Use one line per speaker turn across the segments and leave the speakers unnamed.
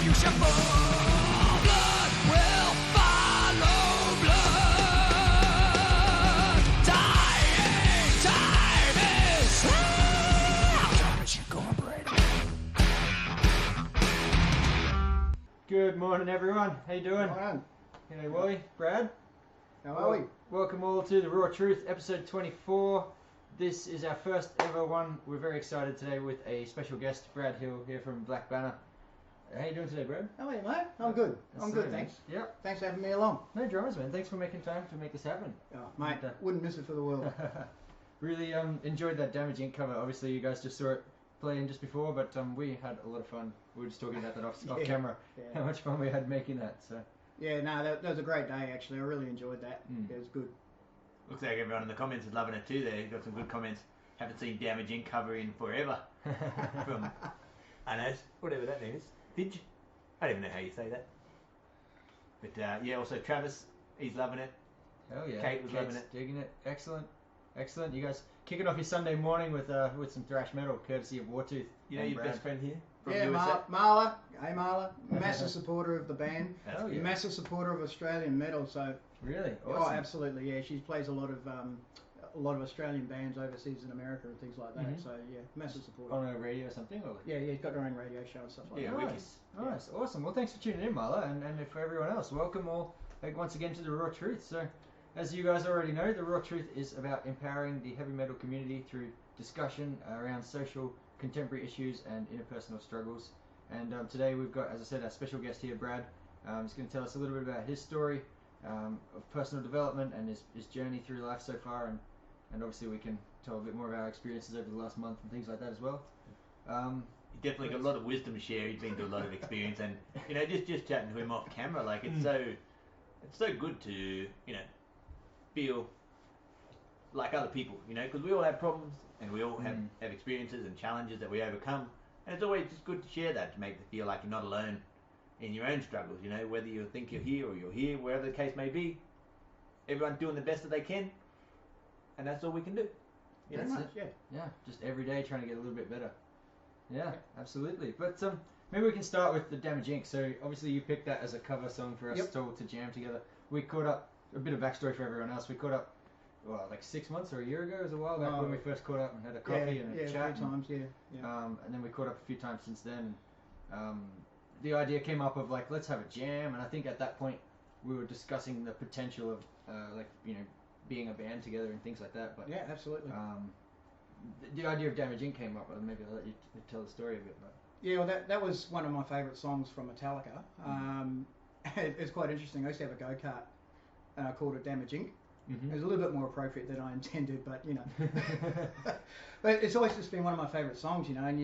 you shall fall. Blood will follow blood. Dying time is Guitarist Incorporated.
Good morning, everyone. How you doing?
Morning.
G'day, Wally. Brad.
How are we?
Welcome all to the Raw Truth, episode 24. This is our first ever one. We're very excited today with a special guest, Brad Hill, here from Black Banner. How you doing today, Brad?
How are you, mate? I'm good. I'm good, thanks.
Yep.
Thanks for having me along.
No dramas, man. Thanks for making time to make this happen.
Oh, mate, wouldn't miss it for the world.
Really enjoyed that Damage Inc. cover. Obviously, you guys just saw it playing just before, but we had a lot of fun. We were just talking about that off camera.
Yeah.
How much fun we had making that. So.
Yeah, no, that was a great day, actually. I really enjoyed that. It was good.
Looks like everyone in the comments is loving it too there. You've got some good comments. Haven't seen Damage Inc. cover in forever. From Anas, whatever that name is. Did you? I don't even know how you say that. But yeah, also Travis, he's loving it.
Oh yeah.
Kate was loving it.
Digging it. Excellent. Excellent. You guys kicking off your Sunday morning with some thrash metal, courtesy of Wartooth.
You know your best friend here? From
Yeah,
USA?
Marla. Hey, Marla. Massive supporter of the band.
Oh, yeah.
Massive supporter of Australian metal. So.
Really?
Oh,
Awesome.
absolutely. Yeah, she plays a lot of Australian bands overseas in America and things like that.
Mhm.
So yeah, massive supporter.
On a radio or something? Or?
Yeah, he's got her own radio show and stuff like
Yeah,
that.
wicked.
Nice. Awesome. Well, thanks for tuning in, Marla, and for everyone else, welcome all once again to the Raw Truth. So, as you guys already know, the Raw Truth is about empowering the heavy metal community through discussion around social, contemporary issues and interpersonal struggles. And today we've got, as I said, our special guest here, Brad. He's going to tell us a little bit about his story of personal development and his journey through life so far, and obviously we can tell a bit more of our experiences over the last month and things like that as well.
He's definitely got a lot of wisdom to share. He's been through a lot of experience, and you know, just chatting to him off camera, like it's so good to, you know, feel like other people, you know, because we all have problems and we all have experiences and challenges that we overcome, and it's always just good to share that, to make you feel like you're not alone in your own struggles, you know, whether you think you're here or you're here, wherever the case may be. Everyone's doing the best that they can, and that's all we can do. You know?
Pretty much, yeah.
Yeah, just every day trying to get a little bit better. Yeah, absolutely. But maybe we can start with the Damage Inc. So obviously you picked that as a cover song for us to jam together. We caught up, a bit of backstory for everyone else, we caught up, well, like 6 months or a year ago, it was a while back when we first caught up and had a coffee and a chat.
A few times, yeah.
And then we caught up a few times since then. The idea came up of like, let's have a jam, and I think at that point we were discussing the potential of like, you know, being a band together and things like that. But
Yeah, absolutely.
the idea of Damage Inc. came up, and maybe I'll let you tell the story a bit. But
Yeah, well, that was one of my favourite songs from Metallica. It's quite interesting. I used to have a go-kart called it Damage Inc. It was a little bit more appropriate than I intended, but you know. But it's always just been one of my favourite songs, you know. And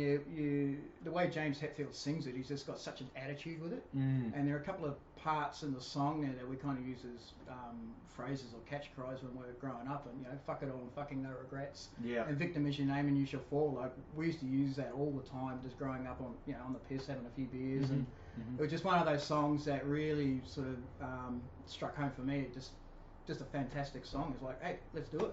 the way James Hetfield sings it, he's just got such an attitude with it. And there are a couple of parts in the song there that we kind of use as phrases or catch cries when we were growing up, and you know, fuck it all and fucking no regrets.
Yeah.
And victim is your name and you shall fall. Like we used to use that all the time, just growing up on, you know, on the piss, having a few beers, and it was just one of those songs that really sort of struck home for me. It just a fantastic song. It's like, hey, let's do it.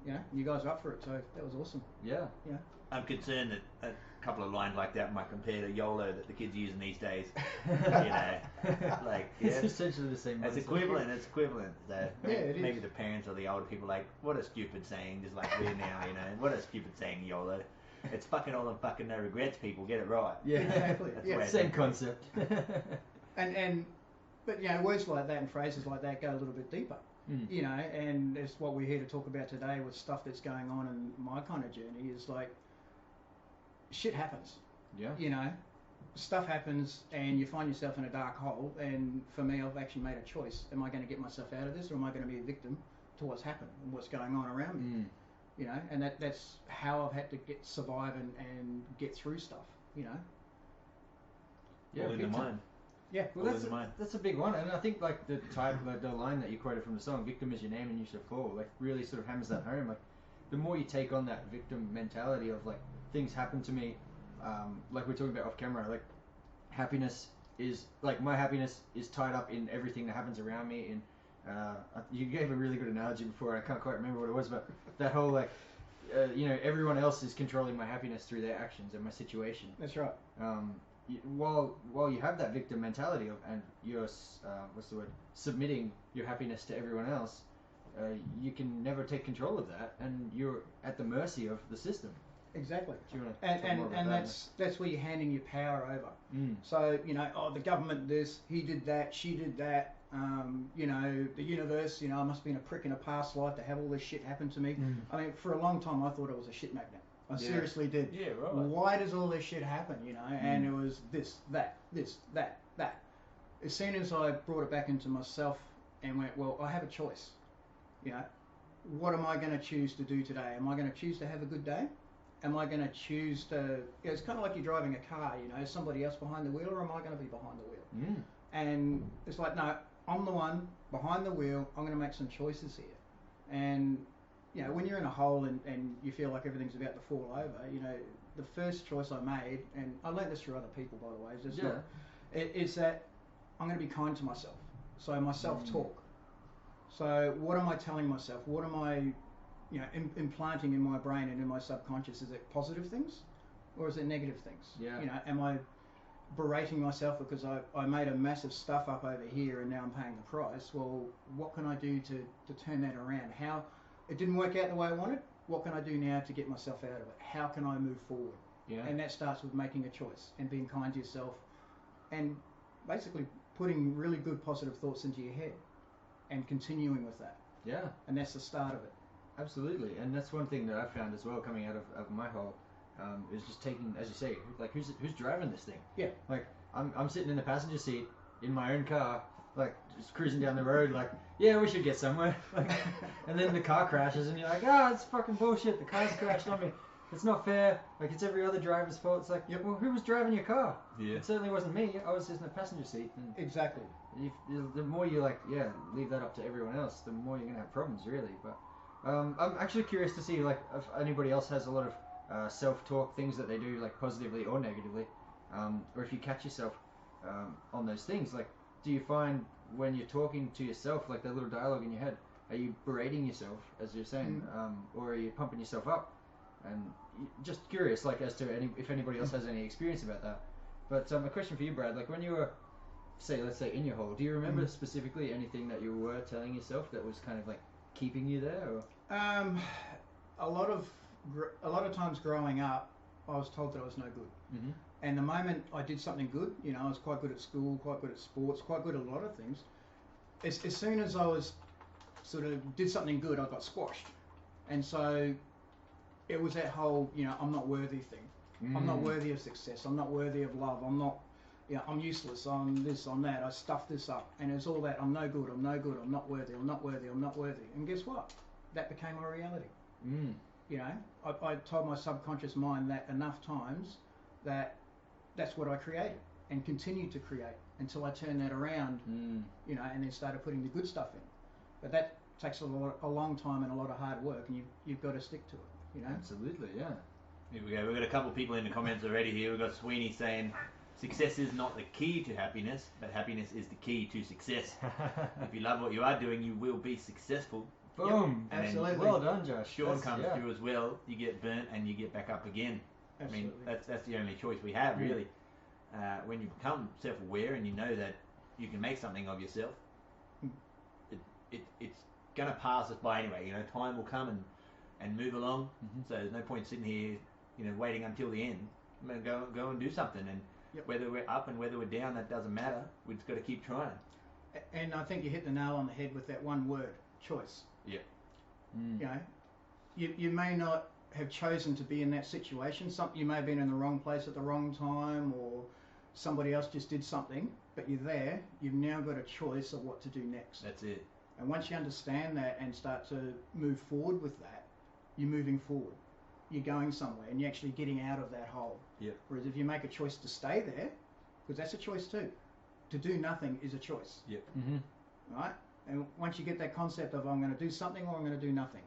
You know, you guys are up for it, so that was awesome.
Yeah.
Yeah.
I'm concerned that a couple of lines like that might compare to YOLO that the kids are using these days. You know, like
It's essentially the same.
It's equivalent. It's equivalent. So
it
maybe
is.
the parents or the older people like, what a stupid saying. Just like we're now, you know, what a stupid saying, YOLO. It's fucking all and fucking no regrets, people. Get it right.
Yeah,
Exactly.
That's
Yeah.
the way
same concept.
But you know, words like that and phrases like that go a little bit deeper. You know, and it's what we're here to talk about today with stuff that's going on in my kind of journey. Is like, shit happens.
Yeah.
You know, stuff happens and you find yourself in a dark hole, and for me, I've actually made a choice. Am I going to get myself out of this, or am I going to be a victim to what's happened and what's going on around me? You know, and that's how I've had to survive and get through stuff, you know.
Yeah,
all in the
big time.
mind.
Yeah.
Well, that's a big one, and I think like the line that you quoted from the song, "Victim is your name and you shall fall," like really sort of hammers that home. Like, the more you take on that victim mentality of like, things happen to me, like we're talking about off camera, like happiness is like, my happiness is tied up in everything that happens around me. And you gave a really good analogy before, and I can't quite remember what it was, but that whole like, you know, everyone else is controlling my happiness through their actions and my situation.
That's right.
while you have that victim mentality and you're submitting your happiness to everyone else, you can never take control of that, and you're at the mercy of the system.
Exactly.
Do you want to talk more about
And
that?
that's where you're handing your power over.
Mm.
So, the government this, he did that, she did that, the universe, I must have been a prick in a past life to have all this shit happen to me.
Mm.
I mean, for a long time I thought I was a shit magnet. I seriously did.
Yeah, right.
Why does all this shit happen, And it was this, that. As soon as I brought it back into myself and went, well, I have a choice. What am I going to choose to do today? Am I going to choose to have a good day? Am I going to choose to... it's kind of like you're driving a car, is somebody else behind the wheel, or am I going to be behind the wheel?
Mm.
And it's like, no, I'm the one behind the wheel. I'm going to make some choices here. And, when you're in a hole and you feel like everything's about to fall over, the first choice I made, and I learned this through other people, by the way, is that I'm going to be kind to myself. So my self-talk. So what am I telling myself? What am I, implanting in my brain and in my subconscious? Is it positive things, or is it negative things?
Yeah.
Am I berating myself because I made a massive stuff up over here and now I'm paying the price? Well, what can I do to turn that around? How it didn't work out the way I wanted? What can I do now to get myself out of it? How can I move forward?
Yeah.
And that starts with making a choice and being kind to yourself, and basically putting really good positive thoughts into your head and continuing with that.
Yeah.
And that's the start of it.
Absolutely, and that's one thing that I've found as well coming out of my hole, is just taking, as you say, like who's driving this thing?
Yeah.
Like I'm sitting in the passenger seat in my own car, like just cruising down the road, like yeah, we should get somewhere. Like, and then the car crashes, and you're like, it's fucking bullshit. The car's crashed on me. It's not fair. Like it's every other driver's fault. It's like, well, who was driving your car?
Yeah.
It certainly wasn't me. I was just in the passenger seat. And
Exactly.
the more you leave that up to everyone else, the more you're gonna have problems, really. But I'm actually curious to see like if anybody else has a lot of self-talk things that they do, like positively or negatively, or if you catch yourself on those things. Like, do you find when you're talking to yourself, like that little dialogue in your head, are you berating yourself, as you're saying, or are you pumping yourself up? And just curious, like as to if anybody else has any experience about that. But a question for you, Brad, like when you were, let's say in your hole, do you remember specifically anything that you were telling yourself that was kind of like keeping you there? Or?
A lot of times growing up, I was told that I was no good.
Mm-hmm.
And the moment I did something good, I was quite good at school, quite good at sports, quite good at a lot of things. As soon as I was did something good, I got squashed. And so it was that whole, I'm not worthy thing. I'm not worthy of success. I'm not worthy of love. I'm not, I'm useless. I'm this, I'm that. I stuffed this up. And it's all that, I'm no good, I'm no good, I'm not worthy, I'm not worthy, I'm not worthy. And guess what? That became my reality. I told my subconscious mind that enough times that that's what I created and continued to create until I turned that around, and then started putting the good stuff in. But that takes a long time and a lot of hard work, and you've got to stick to it.
Absolutely, yeah.
Here we go. We've got a couple of people in the comments already here. We've got Sweeney saying, success is not the key to happiness, but happiness is the key to success. If you love what you are doing, you will be successful.
Boom.
Yep, absolutely.
Well done, Josh.
Sean comes through as well. You get burnt and you get back up again.
Absolutely.
I mean, that's the only choice we have, really. When you become self-aware and you know that you can make something of yourself, it's going to pass us by anyway. Time will come and move along. So there's no point sitting here, waiting until the end. I'm going to go and do something. And whether we're up and whether we're down, that doesn't matter. We've just got to keep trying.
And I think you hit the nail on the head with that one word, choice.
Yeah.
You may not have chosen to be in that situation. You may have been in the wrong place at the wrong time, or somebody else just did something, but you're there. You've now got a choice of what to do next.
That's it.
And once you understand that and start to move forward with that, you're moving forward. You're going somewhere and you're actually getting out of that hole.
Yep.
Whereas if you make a choice to stay there, because that's a choice too. To do nothing is a choice.
Yep.
Right? And once you get that concept of I'm going to do something or I'm going to do nothing,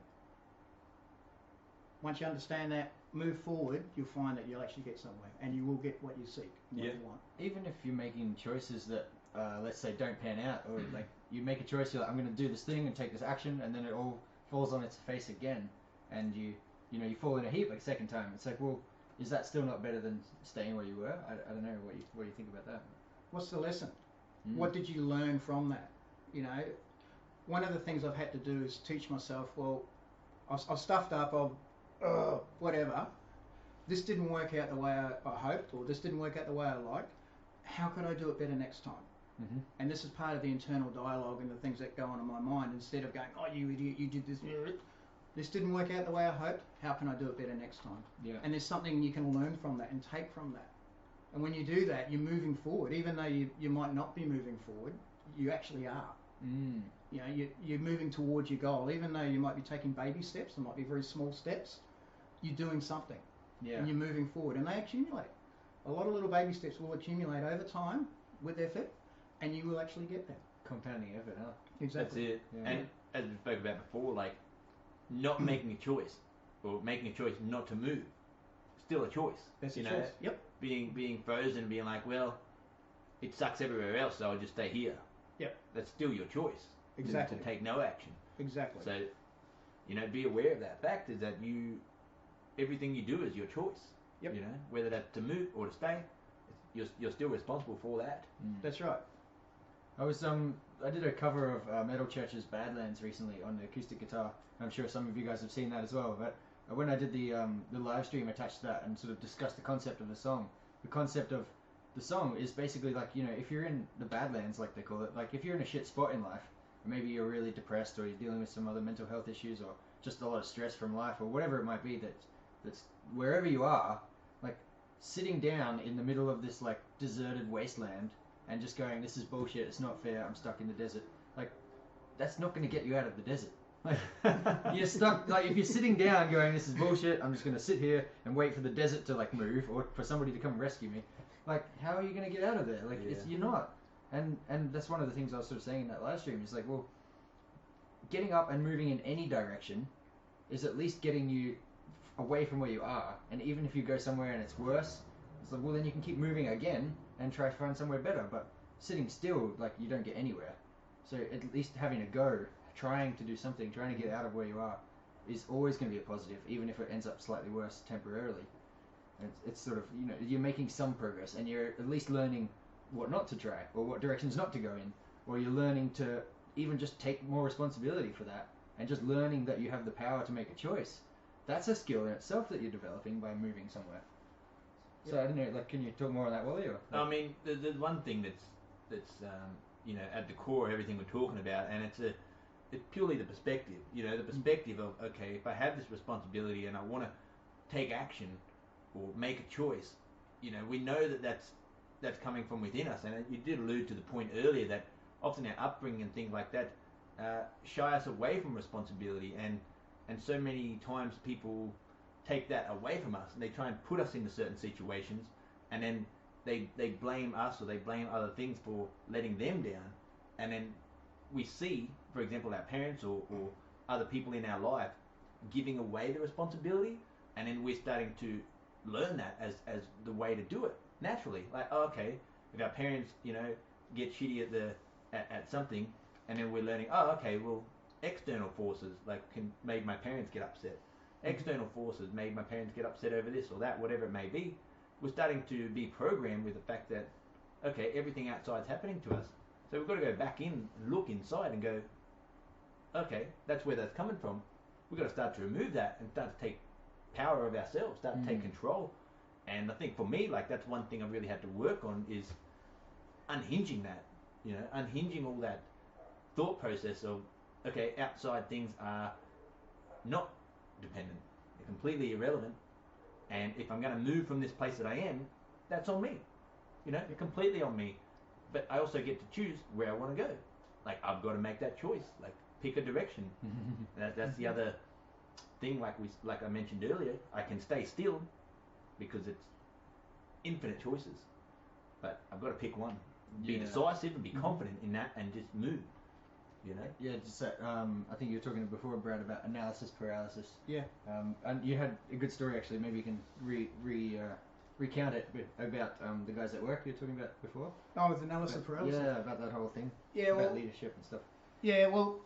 once you understand that, move forward, you'll find that you'll actually get somewhere and you will get what you seek and what you want.
Even if you're making choices that, let's say, don't pan out, or like you make a choice, you're like, I'm going to do this thing and take this action, and then it all falls on its face again, and you fall in a heap like second time. It's like, well, is that still not better than staying where you were? I don't know what you think about that.
What's the lesson?
Mm.
What did you learn from that? You know, one of the things I've had to do is teach myself, well, I've stuffed up, whatever. This didn't work out the way I hoped, or this didn't work out the way I liked. How could I do it better next time?
Mm-hmm.
And this is part of the internal dialogue and the things that go on in my mind. Instead of going, oh, you idiot, you did this. This didn't work out the way I hoped. How can I do it better next time?
Yeah.
And there's something you can learn from that and take from that. And when you do that, you're moving forward. Even though you might not be moving forward, you actually are.
Mm.
You know, you're moving towards your goal. Even though you might be taking baby steps, there might be very small steps, you're doing something.
Yeah.
And you're moving forward. And they accumulate. A lot of little baby steps will accumulate over time with effort, and you will actually get there.
Compounding effort, huh?
Exactly.
That's it.
Yeah.
And as we spoke about before, like not making a choice or making a choice not to move, still a choice.
That's
you
a
know,
choice. Yep.
being frozen and being like, well, it sucks everywhere else, so I'll just stay here.
Yep.
That's still your choice.
Exactly.
To take no action.
Exactly.
So, you know, be aware of that fact is that everything you do is your choice.
Yep.
You know, whether that's to move or to stay, you're still responsible for that.
Mm.
That's right.
I did a cover of Metal Church's Badlands recently on the acoustic guitar. I'm sure some of you guys have seen that as well. But when I did the live stream attached to that and sort of discussed the concept of the song, the concept of the song is basically like, you know, if you're in the Badlands, like they call it, like if you're in a shit spot in life, or maybe you're really depressed or you're dealing with some other mental health issues or just a lot of stress from life or whatever it might be, that's wherever you are, like sitting down in the middle of this like deserted wasteland and just going, this is bullshit, it's not fair, I'm stuck in the desert. Like, that's not going to get you out of the desert. Like, you're stuck, like if you're sitting down going, this is bullshit, I'm just going to sit here and wait for the desert to like move or for somebody to come rescue me. Like, how are you going to get out of there? Like, you're not. And that's one of the things I was sort of saying in that live stream is like, well, getting up and moving in any direction is at least getting you away from where you are. And even if you go somewhere and it's worse, it's like, well, then you can keep moving again and try to find somewhere better. But sitting still, like, you don't get anywhere. So at least having a go, trying to do something, trying to get out of where you are, is always going to be a positive, even if it ends up slightly worse temporarily. It's sort of, you know, you're making some progress and you're at least learning what not to try or what directions not to go in, or you're learning to even just take more responsibility for that and just learning that you have the power to make a choice. That's a skill in itself that you're developing by moving somewhere. So I don't know, like, can you talk more on that, Wally? Or, like...
I mean, there's one thing that's you know, at the core of everything we're talking about, and it's purely the perspective. You know, the perspective of, okay, if I have this responsibility and I want to take action or make a choice, you know, we know that's coming from within us. And you did allude to the point earlier that often our upbringing and things like that shy us away from responsibility, and so many times people take that away from us and they try and put us into certain situations, and then they blame us or they blame other things for letting them down, and then we see, for example, our parents or other people in our life giving away the responsibility, and then we're starting to learn that as the way to do it naturally. Like, oh, okay, if our parents, you know, get shitty at something, and then we're learning, oh, okay, well, external forces like made my parents get upset. External forces made my parents get upset over this or that, whatever it may be. We're starting to be programmed with the fact that, okay, everything outside's happening to us. So we've got to go back in and look inside and go, okay, that's where that's coming from. We've got to start to remove that and start to take power of ourselves, start to take control. And I think for me, like, that's one thing I really had to work on is unhinging that, you know, unhinging all that thought process of, okay, outside things are not dependent, they're completely irrelevant, and if I'm going to move from this place that I am, that's on me, you know, it's completely on me. But I also get to choose where I want to go. Like, I've got to make that choice, like, pick a direction. That's the other thing, like I mentioned earlier, I can stay still because it's infinite choices, but I've got to pick one. Be decisive and be confident in that and just move, you know?
Yeah, just that, I think you were talking before, Brad, about analysis paralysis.
Yeah.
And you had a good story, actually. Maybe you can recount it about the guys at work you were talking about before.
Oh, with analysis paralysis?
Yeah, about that whole thing.
Yeah,
about leadership and stuff.
Yeah, well,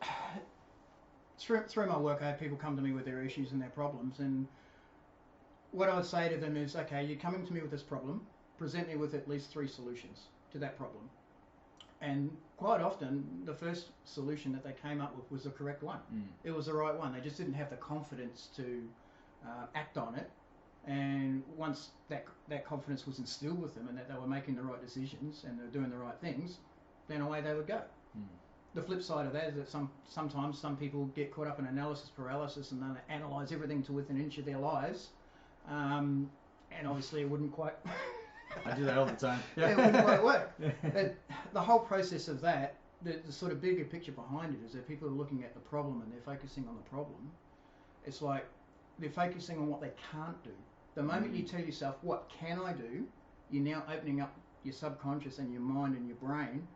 through my work, I have people come to me with their issues and their problems, and what I would say to them is, okay, you're coming to me with this problem. Present me with at least 3 solutions to that problem. And quite often, the first solution that they came up with was the correct one. It was the right one. They just didn't have the confidence to act on it. And once that confidence was instilled with them and that they were making the right decisions and they were doing the right things, then away they would go. The flip side of that is that sometimes some people get caught up in analysis paralysis and they analyse everything to within an inch of their lives. And obviously it wouldn't quite...
I do that all the time.
Yeah, it wouldn't quite work. But the whole process of that, the sort of bigger picture behind it is that people are looking at the problem and they're focusing on the problem. It's like they're focusing on what they can't do. The moment you tell yourself, what can I do, you're now opening up your subconscious and your mind and your brain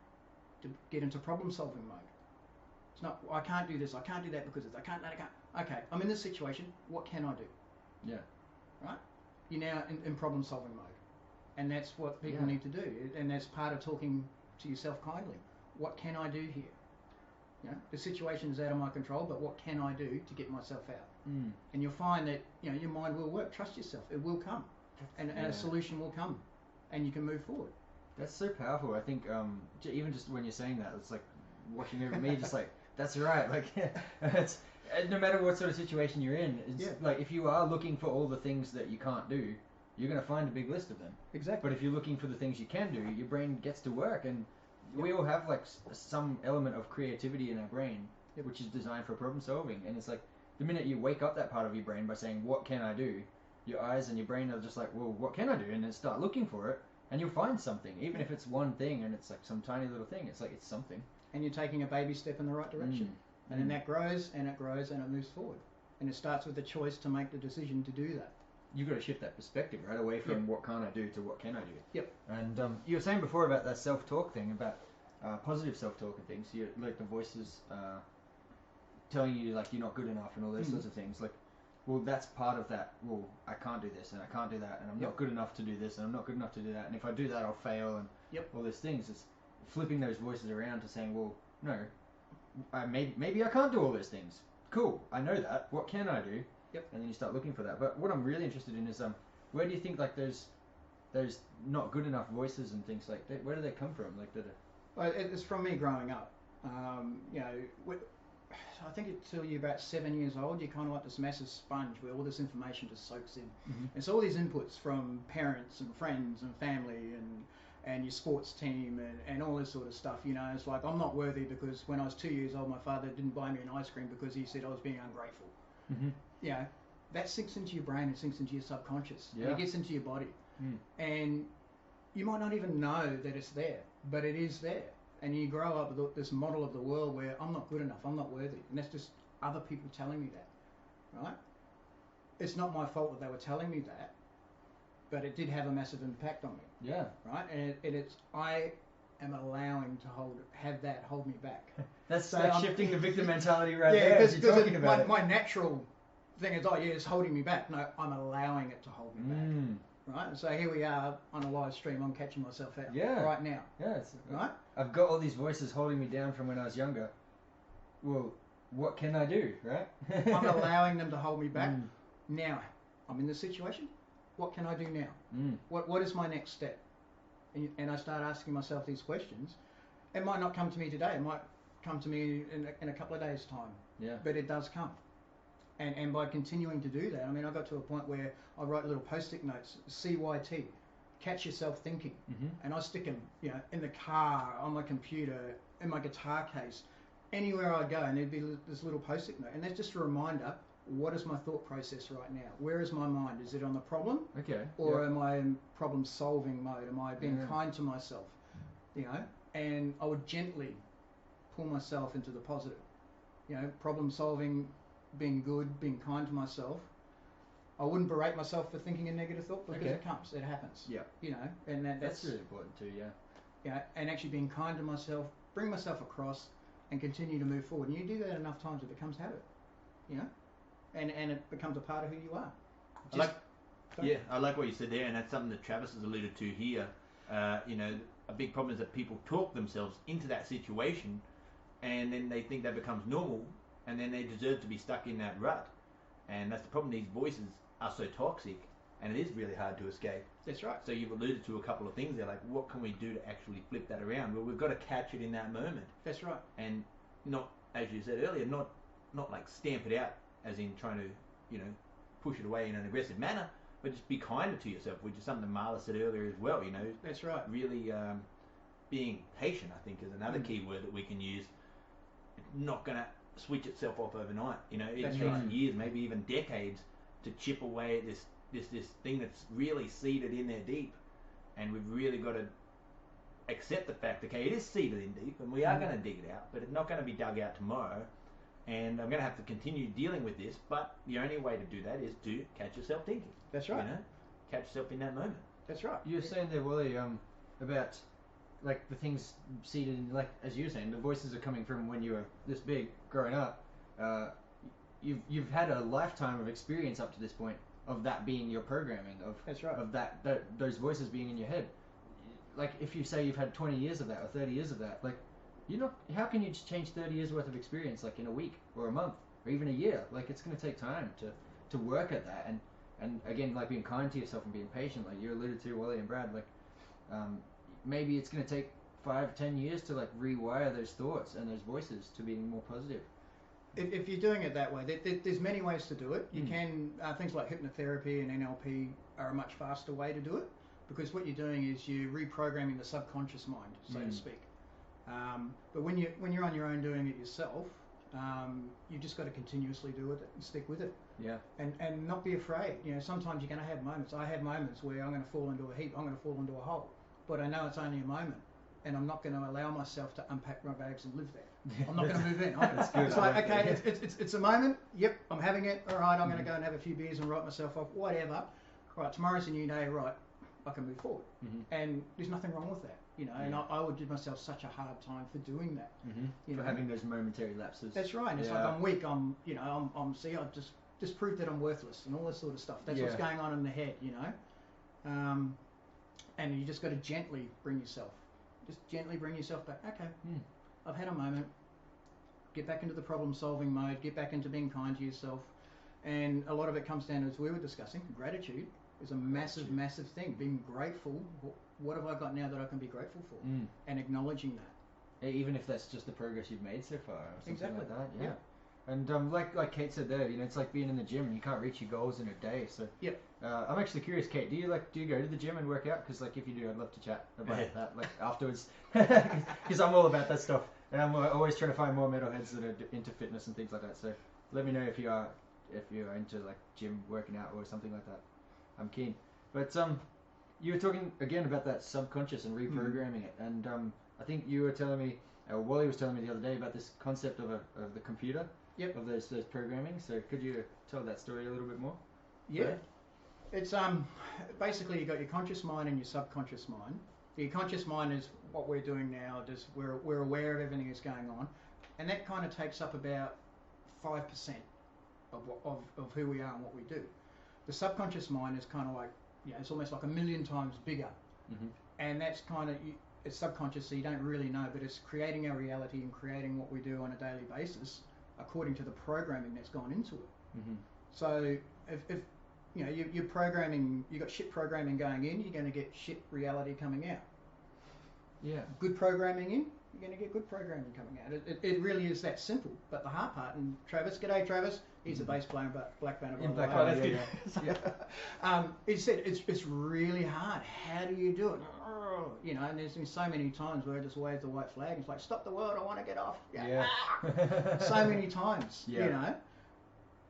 to get into problem solving mode. It's not, I can't do this, I can't do that because I can't. Okay, I'm in this situation, what can I do?
Yeah.
Right? You're now in problem solving mode. And that's what people need to do. And that's part of talking to yourself kindly. What can I do here? You know, the situation is out of my control, but what can I do to get myself out? And you'll find that, you know, your mind will work. Trust yourself. It will come. And a solution will come. And you can move forward.
That's so powerful. I think even just when you're saying that, it's like watching over me, just like, that's right. Like, it's, no matter what sort of situation you're in, it's like if you are looking for all the things that you can't do, you're going to find a big list of them.
Exactly.
But if you're looking for the things you can do, your brain gets to work. And we all have like some element of creativity in our brain, which is designed for problem solving. And it's like the minute you wake up that part of your brain by saying, what can I do? Your eyes and your brain are just like, well, what can I do? And then start looking for it. And you'll find something, even if it's one thing and it's like some tiny little thing. It's like it's something.
And you're taking a baby step in the right direction. And then that grows and it grows and it moves forward. And it starts with the choice to make the decision to do that.
You've got to shift that perspective right away from what can't I do to what can I do.
Yep.
And you were saying before about that self-talk thing, about positive self-talk and things. You like the voices telling you like you're not good enough and all those sorts of things. Like, well, that's part of that. Well, I can't do this and I can't do that and I'm not good enough to do this and I'm not good enough to do that. And if I do that, I'll fail and all those things. It's flipping those voices around to saying, well, no, maybe I can't do all those things. Cool, I know that. What can I do? And then you start looking for that. But what I'm really interested in is where do you think like those not good enough voices and things like that, where do they come from? Like
Well, it's from me growing up. You know, I think until you're about 7 years old, you're kind of like this massive sponge where all this information just soaks in. And so all these inputs from parents and friends and family and your sports team and all this sort of stuff, you know, it's like I'm not worthy because when I was 2 years old, my father didn't buy me an ice cream because he said I was being ungrateful. You know, that sinks into your brain and sinks into your subconscious. And it gets into your body. And you might not even know that it's there, but it is there. And you grow up with this model of the world where I'm not good enough, I'm not worthy. And that's just other people telling me that, right? It's not my fault that they were telling me that, but it did have a massive impact on me.
Yeah.
Right? And it's, I am allowing to have that hold me back.
That's
So
like
I'm-
shifting the victim mentality right there as you're talking about it.
my natural thing is, it's holding me back. No, I'm allowing it to hold me back. Right? And so here we are on a live stream. I'm catching myself out right now.
Yeah.
Right?
I've got all these voices holding me down from when I was younger. Well, what can I do, right?
I'm allowing them to hold me back. Now, I'm in this situation. What can I do now? What is my next step? And I start asking myself these questions. It might not come to me today. It might come to me in a couple of days' time.
Yeah.
But it does come. And by continuing to do that, I mean, I got to a point where I write little post-it notes, CYT, catch yourself thinking. And I stick them, you know, in the car, on my computer, in my guitar case, anywhere I go, and there'd be this little post-it note. And that's just a reminder, what is my thought process right now? Where is my mind? Is it on the problem?
Okay.
Or am I in problem-solving mode? Am I being kind to myself? You know? And I would gently pull myself into the positive. You know, problem-solving, being good, being kind to myself. I wouldn't berate myself for thinking a negative thought because it comes, it happens. Yeah. You know, and that's
really important too, yeah.
Yeah, and actually being kind to myself, bring myself across and continue to move forward. And you do that enough times, it becomes habit. You know? And it becomes a part of who you are.
I like what you said there, and that's something that Travis has alluded to here. You know, a big problem is that people talk themselves into that situation and then they think that becomes normal and then they deserve to be stuck in that rut. And that's the problem. These voices are so toxic and it is really hard to escape.
That's right.
So you've alluded to a couple of things there, like what can we do to actually flip that around? Well, we've got to catch it in that moment,
That's right.
and not, as you said earlier, not like stamp it out, as in trying to, you know, push it away in an aggressive manner, but just be kinder to yourself, which is something Marla said earlier as well. You know,
That's right.
really being patient, I think, is another key word that we can use. It's not going to switch itself off overnight. You know, it
That's
takes
right.
years, maybe even decades, to chip away at this thing that's really seeded in there deep, and we've really got to accept the fact, okay, it is seeded in deep, and we are going to dig it out, but it's not going to be dug out tomorrow, and I'm going to have to continue dealing with this, but the only way to do that is to catch yourself thinking.
That's right.
You know, catch yourself in that moment.
That's right.
You were saying there, Wally, about like the things seeded in, like as you were saying, the voices are coming from when you were this big, growing up. You've had a lifetime of experience up to this point of that being your programming, of
That's right.
of that those voices being in your head. Like if you say you've had 20 years of that or 30 years of that, like how can you just change 30 years worth of experience like in a week or a month or even a year? Like it's going to take time to work at that, and again, like being kind to yourself and being patient, like you alluded to, Wally and Brad, like maybe it's going to take 5-10 years to like rewire those thoughts and those voices to being more positive.
If you're doing it that way, there's many ways to do it. You can, things like hypnotherapy and NLP are a much faster way to do it, because what you're doing is you're reprogramming the subconscious mind, so to speak. But when you're on your own doing it yourself, you just got to continuously do it and stick with it.
Yeah.
And not be afraid. You know, sometimes you're going to have moments. I have moments where I'm going to fall into a heap. I'm going to fall into a hole. But I know it's only a moment, and I'm not going to allow myself to unpack my bags and live there. I'm not going to move in.
That's good.
It's like, okay, it's a moment. Yep, I'm having it. All right, I'm going to go and have a few beers and write myself off. Whatever. Right, tomorrow's a new day. Right, I can move forward. And there's nothing wrong with that. You know, and I would give myself such a hard time for doing that. You
For
know?
having those momentary lapses.
That's right. And it's like I'm weak. I'm I've just proved that I'm worthless and all this sort of stuff. That's what's going on in the head. You know, and you just got to gently bring yourself back. Okay, I've had a moment. Get back into the problem-solving mode. Get back into being kind to yourself. And a lot of it comes down, as we were discussing, gratitude is a massive thing. Being grateful. What have I got now that I can be grateful for? And acknowledging that.
Even if that's just the progress you've made so far, or something
Exactly.
like that. Yeah.
Yeah.
And like Kate said there, you know, it's like being in the gym and you can't reach your goals in a day. So I'm actually curious, Kate. Do you go to the gym and work out? Because like if you do, I'd love to chat about that like afterwards. Because I'm all about that stuff, and I'm always trying to find more metalheads that are into fitness and things like that. So let me know if you're into like gym working out or something like that. I'm keen. But you were talking again about that subconscious and reprogramming it, and I think you were telling me, Wally was telling me the other day about this concept of the computer.
Yep.
Of those programming. So could you tell that story a little bit more?
Yeah. It's basically you got your conscious mind and your subconscious mind. Your conscious mind is what we're doing now. Just we're aware of everything that's going on, and that kind of takes up about 5% of who we are and what we do. The subconscious mind is kind of like, it's almost like 1,000,000 times bigger, and that's kind of it's subconscious, so you don't really know, but it's creating our reality and creating what we do on a daily basis according to the programming that's gone into it. So if you know you're programming, you got shit programming going in, you're going to get shit reality coming out.
Yeah.
Good programming in, you're going to get good programming coming out. It really is that simple. But the hard part, and Travis, g'day Travis, he's a bass player, but Black Banner.
In Black
by the
Banner,
way.
yeah.
He said it's really hard. How do you do it? You know, and there's been so many times where I just wave the white flag. It's like, stop the world, I want to get off.
Yeah.
So many times,
Yeah.
you know.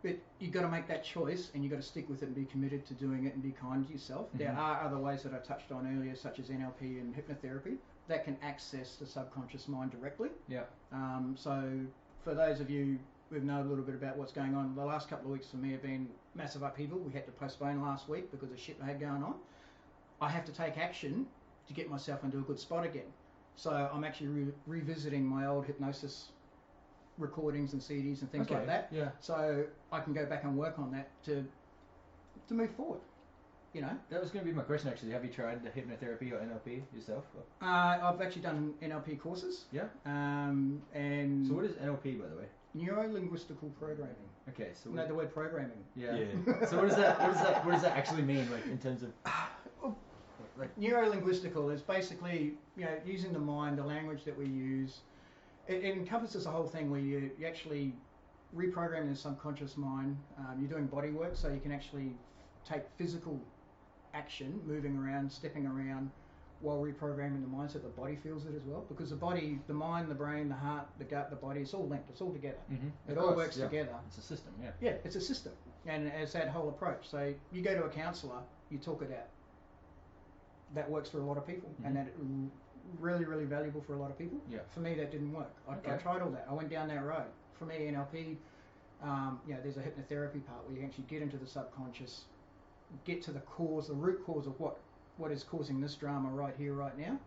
But you've got to make that choice, and you've got to stick with it and be committed to doing it and be kind to yourself. There are other ways that I touched on earlier, such as NLP and hypnotherapy, that can access the subconscious mind directly.
Yeah.
So for those of you who know a little bit about what's going on, the last couple of weeks for me have been massive upheaval. We had to postpone last week because of shit I had going on. I have to take action to get myself into a good spot again. So I'm actually revisiting my old hypnosis recordings and CDs and things like that.
Yeah.
So I can go back and work on that to move forward. You know.
That was going to be my question actually. Have you tried the hypnotherapy or NLP yourself?
I've actually done NLP courses.
Yeah.
And
So what is NLP, by the way?
Neuro-linguistical programming.
Okay, so
You know the word programming.
yeah.
Yeah.
So what does that actually mean, like in terms of like
Neuro-linguistical is basically, using the mind, the language that we use. It encompasses the whole thing where you actually reprogram the subconscious mind. You're doing body work, so you can actually take physical action, moving around, stepping around, while reprogramming the mind so the body feels it as well. Because the body, the mind, the brain, the heart, the gut, the body, it's all linked, it's all together. It all works together.
It's a system, yeah.
Yeah, it's a system. And it's that whole approach. So you go to a counsellor, you talk it out. That works for a lot of people, and that really, really valuable for a lot of people.
Yeah.
For me, that didn't work. I tried all that. I went down that road. For me, NLP, there's a hypnotherapy part where you actually get into the subconscious, get to the cause, the root cause of what is causing this drama right here, right now,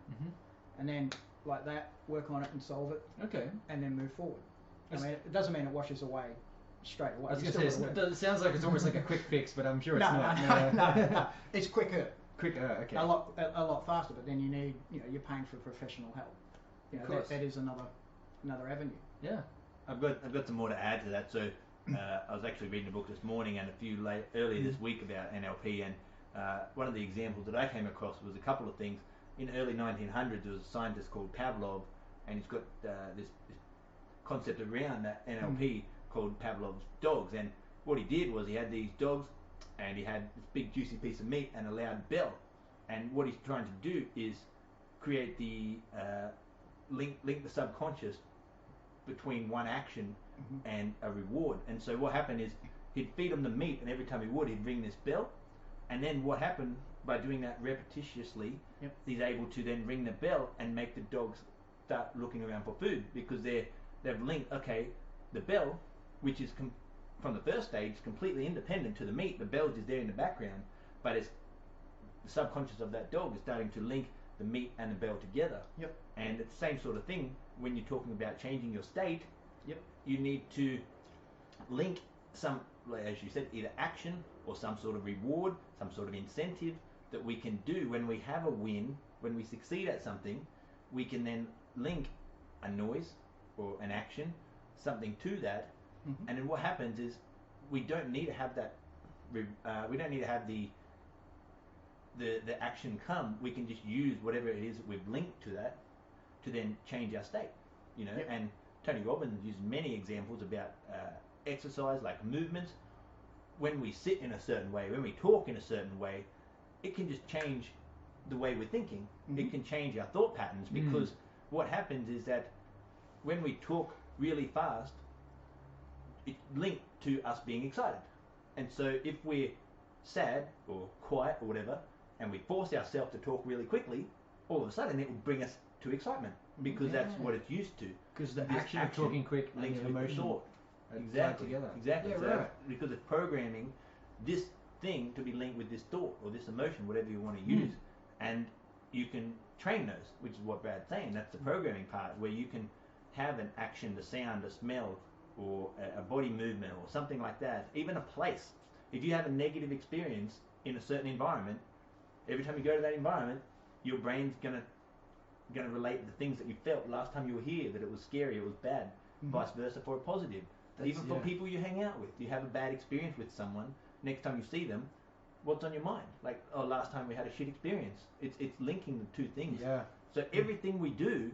and then like that, work on it and solve it.
Okay.
And then move forward. I mean, it doesn't mean it washes away straight away.
I was going to say, it sounds like it's almost like a quick fix, but I'm sure it's not.
No. It's quicker.
Okay.
A lot faster, but then you need, you're paying for professional help. That is another avenue.
Yeah.
I've got some more to add to that. So I was actually reading a book this morning and a few earlier this week about NLP, and one of the examples that I came across was a couple of things. In early 1900s, there was a scientist called Pavlov, and he's got this concept around that NLP called Pavlovs Dogs. And what he did was he had these dogs, and he had this big juicy piece of meat and a loud bell. And what he's trying to do is create the link the subconscious between one action and a reward. And so what happened is he'd feed him the meat, and every time he would, he'd ring this bell. And then what happened by doing that repetitiously, he's able to then ring the bell and make the dogs start looking around for food, because they've linked, okay, the bell, which is from the first stage completely independent to the meat, the bell's just there in the background, but it's the subconscious of that dog is starting to link the meat and the bell together. And it's the same sort of thing when you're talking about changing your state. You need to link some, as you said, either action or some sort of reward, some sort of incentive that we can do when we have a win, when we succeed at something. We can then link a noise or an action, something to that, and then what happens is we don't need to have that. We don't need to have the action come. We can just use whatever it is that we've linked to that to then change our state. And Tony Robbins uses many examples about exercise, like movements. When we sit in a certain way, when we talk in a certain way, it can just change the way we're thinking. It can change our thought patterns, because what happens is that when we talk really fast, it's linked to us being excited. And so if we're sad or quiet or whatever, and we force ourselves to talk really quickly, all of a sudden it will bring us to excitement, because that's what it's used to.
Because the action of talking quick
links
and the
with
emotion
thought.
exactly together.
Exactly.
Yeah,
So
right.
because it's programming this thing to be linked with this thought or this emotion, whatever you want to use, and you can train those, which is what Brad's saying. That's the programming part, where you can have an action, a sound, a smell, or a body movement, or something like that. Even a place. If you have a negative experience in a certain environment, every time you go to that environment, your brain's gonna relate the things that you felt last time you were here, that it was scary, it was bad. Vice versa for a positive. Even for people you hang out with, you have a bad experience with someone, next time you see them, what's on your mind? Like, oh, last time we had a shit experience. It's linking the two things.
Yeah.
So everything we do,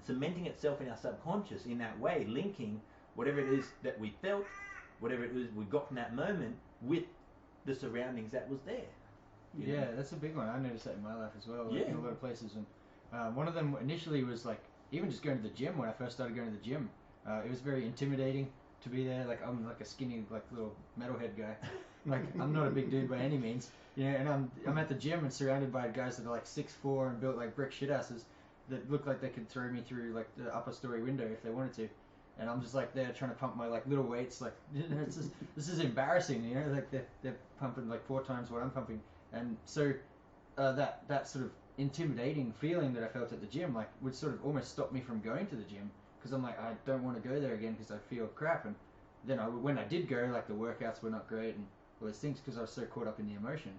cementing itself in our subconscious in that way, linking whatever it is that we felt, whatever it is we got from that moment, with the surroundings that was there.
Yeah, that's a big one. I noticed that in my life as well.
Yeah.
In a lot of places, and one of them initially was like, even just going to the gym. When I first started going to the gym, it was very intimidating to be there. Like, I'm like a skinny, like little metalhead guy. Like, I'm not a big dude by any means. And I'm at the gym and surrounded by guys that are like 6'4" and built like brick shit asses that look like they could throw me through like the upper story window if they wanted to. And I'm just like there trying to pump my like little weights. Like, this is embarrassing. Like they're pumping like 4 times what I'm pumping. And so that sort of intimidating feeling that I felt at the gym, like, would sort of almost stop me from going to the gym, because I'm like, I don't want to go there again because I feel crap. And then when I did go, like, the workouts were not great and all those things, because I was so caught up in the emotion.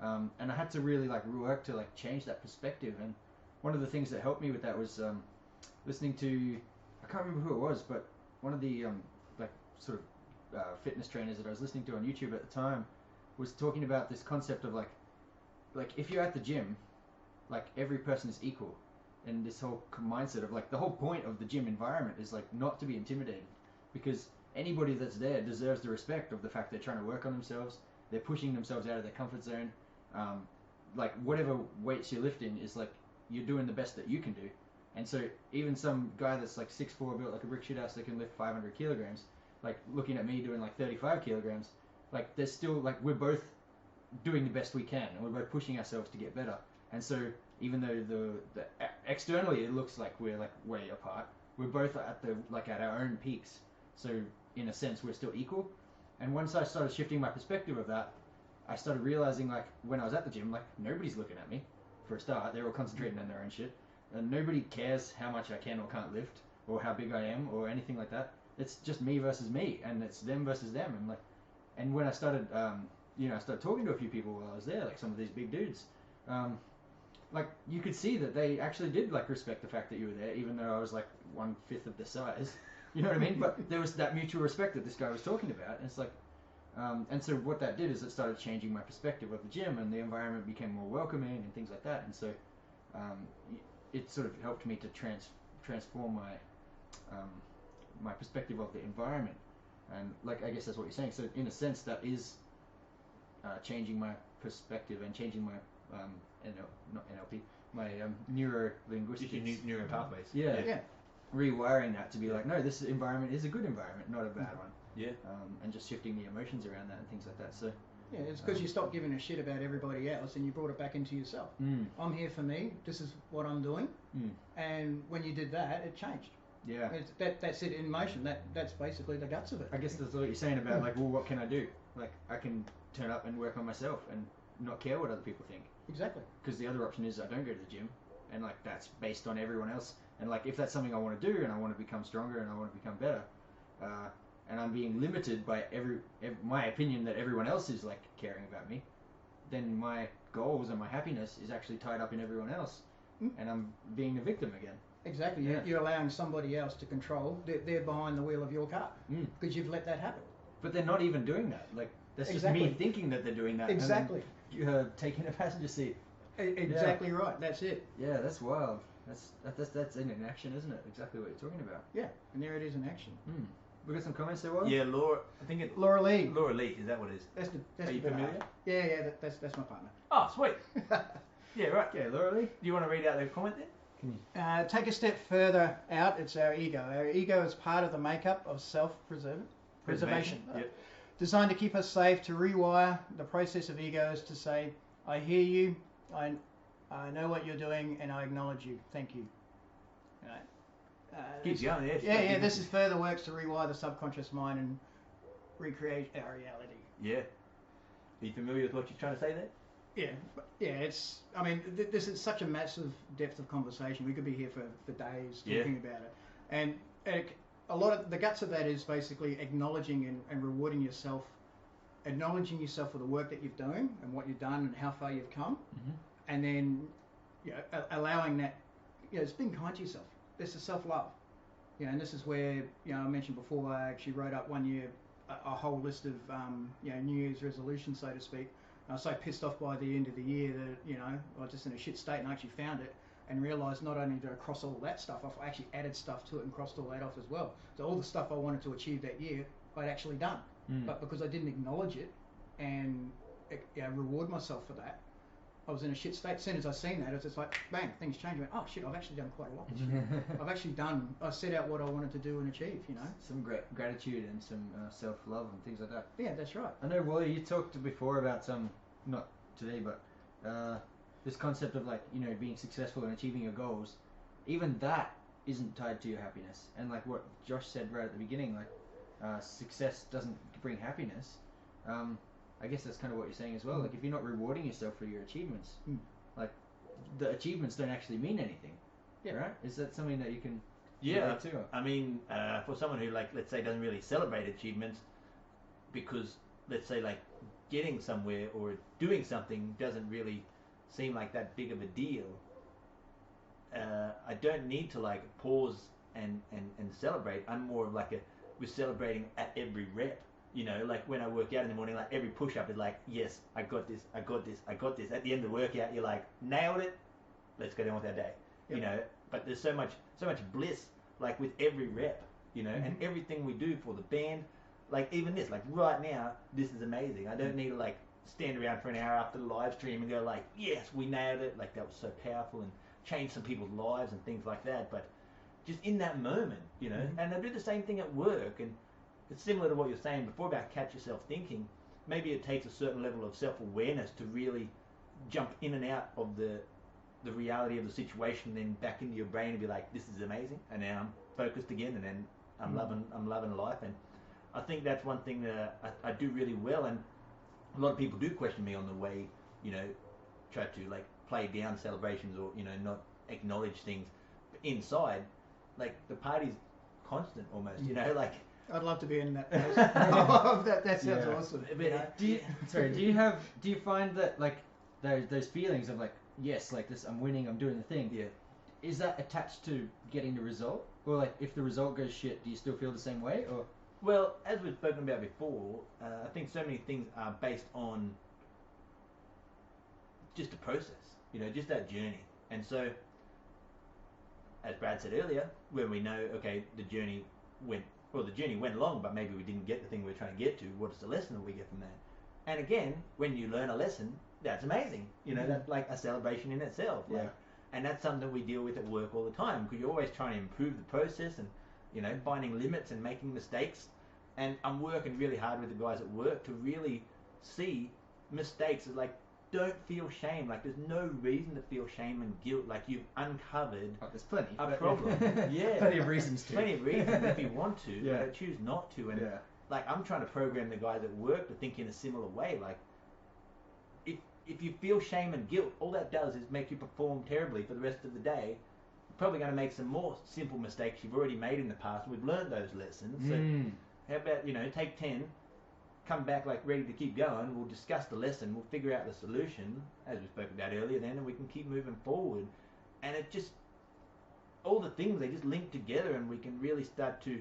And I had to really like work to like change that perspective. And one of the things that helped me with that was listening to, I can't remember who it was, but one of the like sort of fitness trainers that I was listening to on YouTube at the time was talking about this concept of like if you're at the gym, like every person is equal, and this whole mindset of like the whole point of the gym environment is like not to be intimidated, because anybody that's there deserves the respect of the fact they're trying to work on themselves, they're pushing themselves out of their comfort zone. Like whatever weights you're lifting is like you're doing the best that you can do. And so even some guy that's like 6'4", built like a brick shit house that can lift 500 kilograms, like looking at me doing like 35 kilograms, like there's still like we're both doing the best we can, and we're both pushing ourselves to get better. And so even though the externally it looks like we're like way apart, we're both at the like at our own peaks. So in a sense we're still equal. And once I started shifting my perspective of that, I started realizing like when I was at the gym, like nobody's looking at me for a start. They're all concentrating on their own shit, and nobody cares how much I can or can't lift or how big I am or anything like that. It's just me versus me, and it's them versus them. And like, and when I started, I started talking to a few people while I was there, like some of these big dudes. Like you could see that they actually did like respect the fact that you were there, even though I was like 1/5 of the size. You know what I mean? But there was that mutual respect that this guy was talking about, and it's like, and so what that did is it started changing my perspective of the gym, and the environment became more welcoming and things like that. And so it sort of helped me to transform my perspective of the environment. And like I guess that's what you're saying. So in a sense, that is changing my perspective and changing my not NLP, my neuro-linguistics.
Just your neuro pathways.
Yeah. Rewiring that to be like, no, this environment is a good environment, not a bad one.
Yeah.
And just shifting the emotions around that and things like that. So
yeah, it's because you stopped giving a shit about everybody else and you brought it back into yourself. I'm here for me. This is what I'm doing. And when you did that, it changed.
Yeah.
That's it in motion. That's basically the guts of it.
I guess that's what you're saying about like, well, what can I do? Like, I can turn up and work on myself and not care what other people think.
Exactly.
Because the other option is I don't go to the gym, and like that's based on everyone else. And like if that's something I want to do and I want to become stronger and I want to become better, and I'm being limited by my opinion that everyone else is like caring about me, then my goals and my happiness is actually tied up in everyone else, and I'm being a victim again.
Exactly.
Yeah.
You're allowing somebody else to control. They're behind the wheel of your car because you've let that happen.
But they're not even doing that. Like that's
Exactly.
just me thinking that they're doing that.
Exactly.
And then, taking a passenger seat.
Exactly right. That's it.
Yeah, that's wild. That's in action, isn't it? Exactly what you're talking about.
Yeah, and there it is in action.
We got some comments there, Will?
Yeah, Laura. I think it's
Laura Lee.
Laura Lee. Is that what it is?
That's
Are you
the
familiar?
Yeah, that's my partner.
Oh, sweet. Yeah, right.
Yeah, Laura Lee.
Do you want to read out the comment then?
Take a step further out. It's our ego. Our ego is part of the makeup of self-preservation.
Yep.
Designed to keep us safe. To rewire the process of ego is to say, I hear you, I know what you're doing, and I acknowledge you. Thank you. Right.
Keeps going, yeah.
Yeah. This is further works to rewire the subconscious mind and recreate our reality.
Yeah. Are you familiar with what you're trying to say there?
Yeah. It's. I mean, this is such a massive depth of conversation. We could be here for days talking about it. And a lot of the guts of that is basically acknowledging and rewarding yourself, acknowledging yourself for the work that you're doing and what you've done and how far you've come, and then allowing that. It's being kind to yourself. This is self-love. And this is where I mentioned before. I actually wrote up one year a whole list of New Year's resolutions, so to speak. I was so pissed off by the end of the year that I was just in a shit state, and I actually found it and realised not only did I cross all that stuff off, I actually added stuff to it and crossed all that off as well. So all the stuff I wanted to achieve that year, I'd actually done. But because I didn't acknowledge it and reward myself for that, I was in a shit state. As soon as I seen that, it's just like, bang, things changed. I went, oh shit, I've actually done quite a lot this year. I set out what I wanted to do and achieve,
Some great gratitude and some self-love and things like that.
Yeah, that's right.
I know, Wally, you talked before about not today, but this concept of like, being successful and achieving your goals. Even that isn't tied to your happiness. And like what Josh said right at the beginning, like success doesn't bring happiness. I guess that's kind of what you're saying as well. Like if you're not rewarding yourself for your achievements, like the achievements don't actually mean anything. Yeah. Right? Is that something that you can relate to?
I mean, for someone who let's say doesn't really celebrate achievements, because let's say like getting somewhere or doing something doesn't really seem like that big of a deal. I don't need to like pause and celebrate. I'm more of like we're celebrating at every rep. You know, like when I work out in the morning, like every push-up is like, yes, I got this, I got this, I got this. At the end of the workout, you're like, nailed it, let's go down with our day.
Yep.
You know, but there's so much bliss, like with every rep, you know, and everything we do for the band, like even this, like right now, this is amazing. I don't need to like stand around for an hour after the live stream and go like, yes, we nailed it, like that was so powerful and changed some people's lives and things like that. But just in that moment, you know, and I do the same thing at work, and it's similar to what you're saying before about catch yourself thinking. Maybe it takes a certain level of self-awareness to really jump in and out of the reality of the situation, then back into your brain and be like, this is amazing, and now I'm focused again, and then I'm loving life. And I think that's one thing that I do really well, and a lot of people do question me on the way, you know, try to like play down celebrations or, you know, not acknowledge things. But inside, like the party's constant almost, you know, like
I'd love to be in that place. that sounds awesome.
But
Do you find that like those feelings of like, yes, like this, I'm winning, I'm doing the thing.
Yeah.
Is that attached to getting the result, or like if the result goes shit, do you still feel the same way, or?
Well, as we've spoken about before, I think so many things are based on just a process, you know, just that journey. And so, as Brad said earlier, when we know, okay, the journey went long, but maybe we didn't get the thing we were trying to get to, what's the lesson that we get from that? And again, when you learn a lesson, that's amazing. You know, that's like a celebration in itself. Like,
Yeah.
And that's something that we deal with at work all the time, because you're always trying to improve the process and, you know, finding limits and making mistakes. And I'm working really hard with the guys at work to really see mistakes as like, don't feel shame. Like, there's no reason to feel shame and guilt. Like, you've uncovered
Oh, there's plenty.
a
but-
problem. Yeah.
Plenty of reasons to.
Plenty of reasons if you want to,
Yeah.
but I choose not to. And
Yeah.
like, I'm trying to program the guys at work to think in a similar way. Like, if you feel shame and guilt, all that does is make you perform terribly for the rest of the day. You're probably going to make some more simple mistakes you've already made in the past. We've learned those lessons. So how about, you know, take 10, come back like ready to keep going. We'll discuss the lesson. We'll figure out the solution, as we spoke about earlier then, and we can keep moving forward. And it just, all the things, they just link together, and we can really start to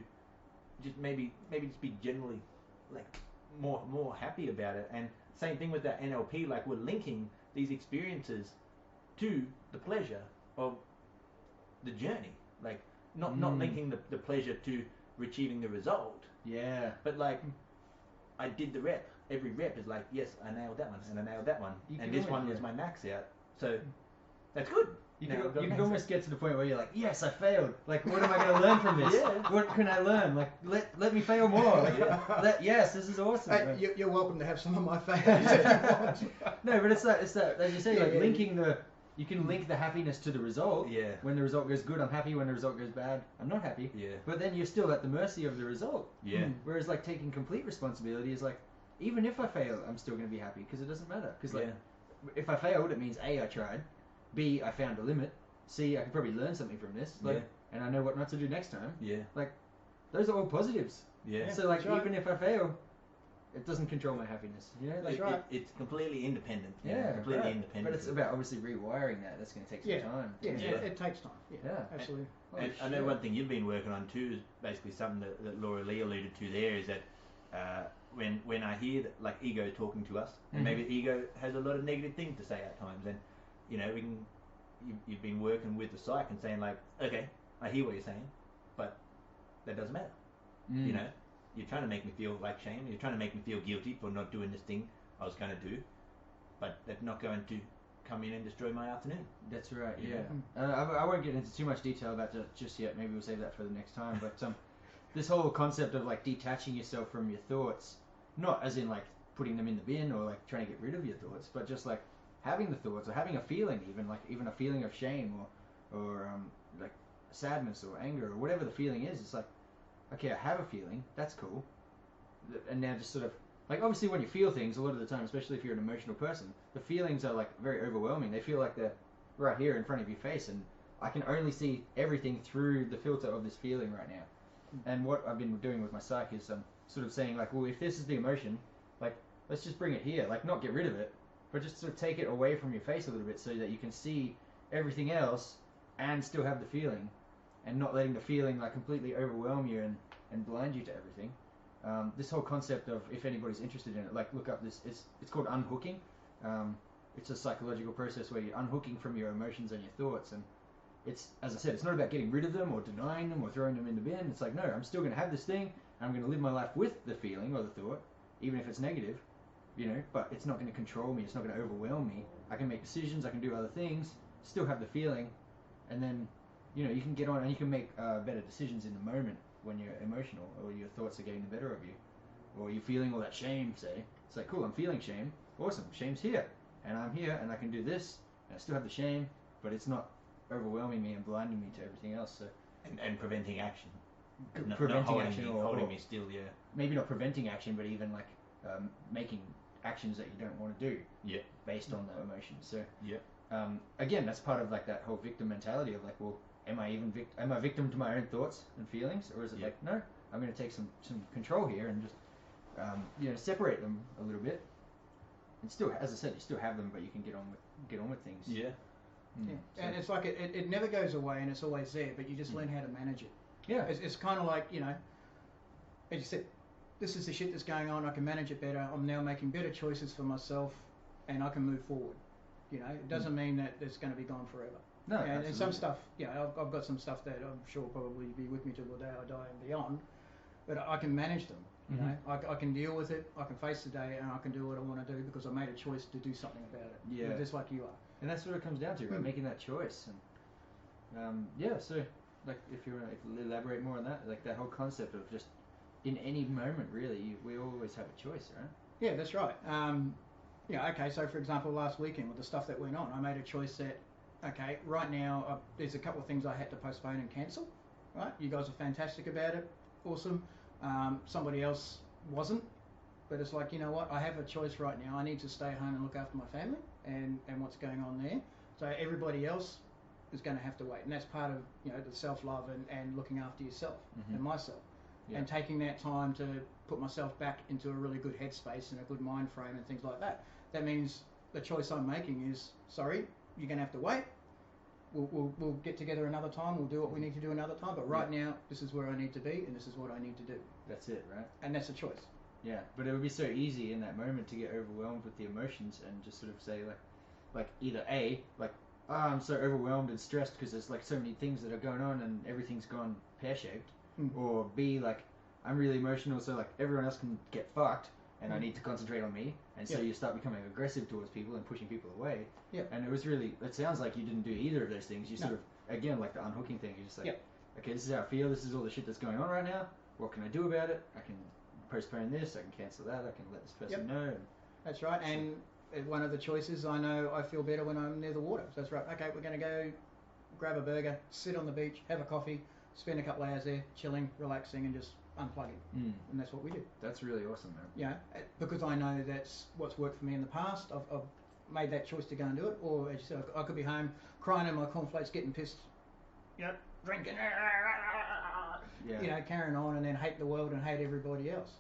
just maybe just be generally like more happy about it. And same thing with that NLP, like we're linking these experiences to the pleasure of the journey. Like not linking the pleasure to achieving the result,
Yeah.
but like I did the rep. Every rep is like, yes, I nailed that one, and I nailed that one,
You
and
can
this one
always-
was my max out. So that's good.
You
Now I've got
could
max
almost
out.
get to the point where you're like, yes, I failed. Like, what am I going to learn from this?
Yeah.
What can I learn? Like, let me fail more. Like, yes, this is awesome.
Hey, you're welcome to have some of my failures if you want.
No, but it's that, as you say,
Yeah,
like
yeah,
linking you can link the happiness to the result.
Yeah.
When the result goes good, I'm happy. When the result goes bad, I'm not happy.
Yeah.
But then you're still at the mercy of the result.
Yeah.
Whereas like taking complete responsibility is like, even if I fail, I'm still going to be happy because it doesn't matter. Because like, if I failed, it means A, I tried. B, I found a limit. C, I could probably learn something from this. Like, and I know what not to do next time.
Yeah.
Like, those are all positives.
Yeah.
So like,
that's right.
even if I fail, it doesn't control my happiness. You know? Like,
It's completely independent. you know,
yeah,
completely
right.
independent.
But it's about obviously rewiring that. That's going to take some time.
Yeah,
Yeah.
it takes time. Yeah,
Yeah.
absolutely.
And I know one thing you've been working on too is basically something that Laura Lee alluded to there, is that when I hear that, like ego talking to us, and maybe the ego has a lot of negative things to say at times, and you know you've been working with the psych and saying like, okay, I hear what you're saying, but that doesn't matter. You know, you're trying to make me feel like shame. You're trying to make me feel guilty for not doing this thing I was going to do, but that's not going to come in and destroy my afternoon.
That's right.
Yeah.
Yeah. I won't get into too much detail about that just yet. Maybe we'll save that for the next time. But this whole concept of like detaching yourself from your thoughts, not as in like putting them in the bin or like trying to get rid of your thoughts, but just like having the thoughts or having a feeling, even a feeling of shame or like sadness or anger or whatever the feeling is. It's like, okay, I have a feeling. That's cool. And now just sort of like, obviously when you feel things a lot of the time, especially if you're an emotional person, the feelings are like very overwhelming. They feel like they're right here in front of your face, and I can only see everything through the filter of this feeling right now. And what I've been doing with my psych is sort of saying like, well, if this is the emotion, like let's just bring it here, like not get rid of it, but just sort of take it away from your face a little bit so that you can see everything else and still have the feeling. and not letting the feeling like completely overwhelm you and blind you to everything. This whole concept of, if anybody's interested in it, like look up this, it's called unhooking. It's a psychological process where you're unhooking from your emotions and your thoughts, and it's, as I said, it's not about getting rid of them or denying them or throwing them in the bin. It's like, no, I'm still going to have this thing, and I'm going to live my life with the feeling or the thought, even if it's negative, you know, but it's not going to control me, it's not going to overwhelm me. I can make decisions, I can do other things, still have the feeling, and then, you know, you can get on and you can make better decisions in the moment when you're emotional or your thoughts are getting the better of you, or you're feeling all that shame, say. It's like, cool, I'm feeling shame, awesome, shame's here, and I'm here, and I can do this, and I still have the shame, but it's not overwhelming me and blinding me to everything else. So
and preventing action.
preventing
not holding
action
me,
or
holding me still, yeah.
maybe not preventing action, but even like making actions that you don't want to do
Yeah.
based on the emotions. So
Yeah.
again, that's part of like that whole victim mentality of like, well, am I victim to my own thoughts and feelings, or is it
Yeah.
like, no, I'm going to take some control here and just you know, separate them a little bit, and still, as I said, you still have them, but you can get on with things.
Yeah.
Yeah.
So,
And it's like it never goes away, and it's always there, but you just learn how to manage it.
yeah,
It's kind of like, you know, as you said, this is the shit that's going on, I can manage it better, I'm now making better choices for myself, and I can move forward. You know, it doesn't mean that it's going to be gone forever.
no,
And
absolutely.
some stuff, yeah, I've got some stuff that I'm sure will probably be with me till the day I die and beyond, but I can manage them. You know, I can deal with it, I can face the day, and I can do what I want to do because I made a choice to do something about it.
Yeah.
Just like you are.
And that's what it comes down to, right? Making that choice. And yeah, so like if you want to elaborate more on that, like that whole concept of just in any moment, really, we always have a choice, right?
Yeah, that's right. Yeah, okay, so for example, last weekend with the stuff that went on, I made a choice that, okay, right now there's a couple of things I had to postpone and cancel, right? You guys are fantastic about it, awesome. Somebody else wasn't, but it's like, you know what, I have a choice right now. I need to stay home and look after my family and what's going on there. So everybody else is going to have to wait, and that's part of, you know, the self-love and looking after yourself and myself.
Yeah.
And taking that time to put myself back into a really good headspace and a good mind frame and things like that. That means the choice I'm making is, sorry, you're going to have to wait. We'll get together another time. We'll do what we need to do another time. But right now, this is where I need to be, and this is what I need to do.
That's it, right?
And that's a choice.
Yeah, but it would be so easy in that moment to get overwhelmed with the emotions and just sort of say like either A, like, oh, I'm so overwhelmed and stressed because there's like so many things that are going on and everything's gone pear-shaped, or B, like, I'm really emotional, so like everyone else can get fucked and I need to concentrate on me, and so you start becoming aggressive towards people and pushing people away. Yeah. And it sounds like you didn't do either of those things. You sort of, again, like the unhooking thing, you're just like, okay, this is how I feel, this is all the shit that's going on right now, what can I do about it? I can postpone this, I can cancel that, I can let this person know. And
that's right. And one of the choices, I know I feel better when I'm near the water. So that's right. Okay, we're going to go grab a burger, sit on the beach, have a coffee, spend a couple of hours there, chilling, relaxing, and just unplugging. And that's what we do.
That's really awesome, man.
Yeah, because I know that's what's worked for me in the past. I've made that choice to go and do it. Or, as you said, I could be home crying in my cornflakes, getting pissed, you know, drinking, you know, carrying on, and then hate the world and hate everybody else.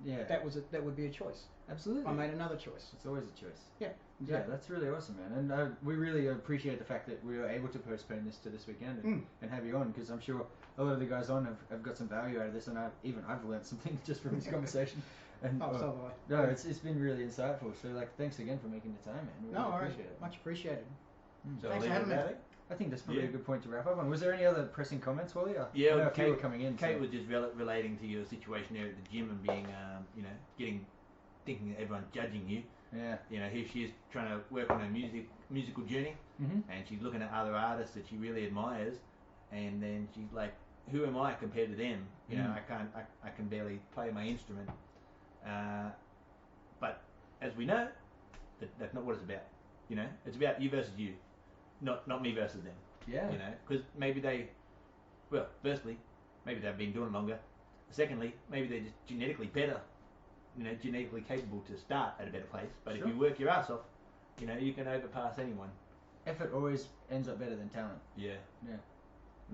Yeah.
That would be a choice.
Absolutely.
I made another choice.
It's always a choice.
Yeah. Exactly.
Yeah, that's really awesome, man. And we really appreciate the fact that we were able to postpone this to this weekend and have you on, because I'm sure a lot of the guys on have got some value out of this, and I've learned some things just from this conversation. And
so have I.
No, it's been really insightful. So like, thanks again for making the time, man. We really appreciate it.
Much appreciated.
So
Thanks
leave
for
it
having
at
me.
that.
I think that's probably a good point to wrap up on. Was there any other pressing comments, Wally?
Yeah,
I know
well,
a few were coming in.
Kate
so.
was just relating to your situation there at the gym and being, you know, thinking that everyone's judging you.
Yeah.
You know, here she is trying to work on her musical journey, and she's looking at other artists that she really admires, and then she's like, who am I compared to them? You know, I can barely play my instrument. But as we know, that's not what it's about. You know, it's about you versus you, not me versus them.
Yeah.
You know, because firstly, maybe they've been doing it longer. Secondly, maybe they're just genetically better. You know, genetically capable to start at a better place. But if you work your ass off, you know, you can overpass anyone.
Effort always ends up better than talent.
Yeah.
Yeah.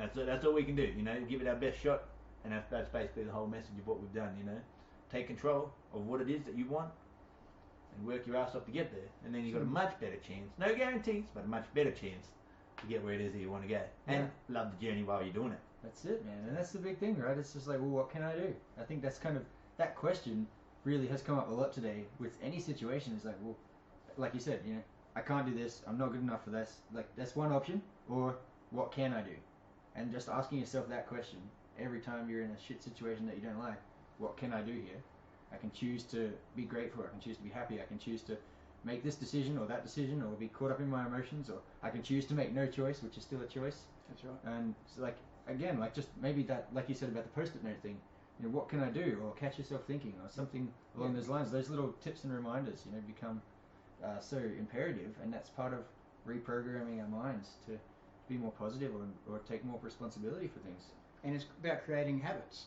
And that's all we can do. You know, give it our best shot, and that's basically the whole message of what we've done. You know, take control of what it is that you want, and work your ass off to get there. And then you've got a much better chance. No guarantees, but a much better chance to to get where it is that you want to go, and love the journey while you're doing it.
That's it, man, and that's the big thing, right? It's just like, well, what can I do? I think that's kind of, that question really has come up a lot today with any situation. It's like, well, like you said, you know, I can't do this, I'm not good enough for this. Like, that's one option, or what can I do? And just asking yourself that question every time you're in a shit situation that you don't like, what can I do here? I can choose to be grateful, I can choose to be happy, I can choose to make this decision or that decision, or be caught up in my emotions, or I can choose to make no choice, which is still a choice.
That's right.
And so, like, again, like, just maybe that, like you said about the post-it note thing, you know, what can I do? Or catch yourself thinking, or something along those lines. Those little tips and reminders, you know, become so imperative, and that's part of reprogramming our minds to be more positive, or take more responsibility for things.
And it's about creating habits,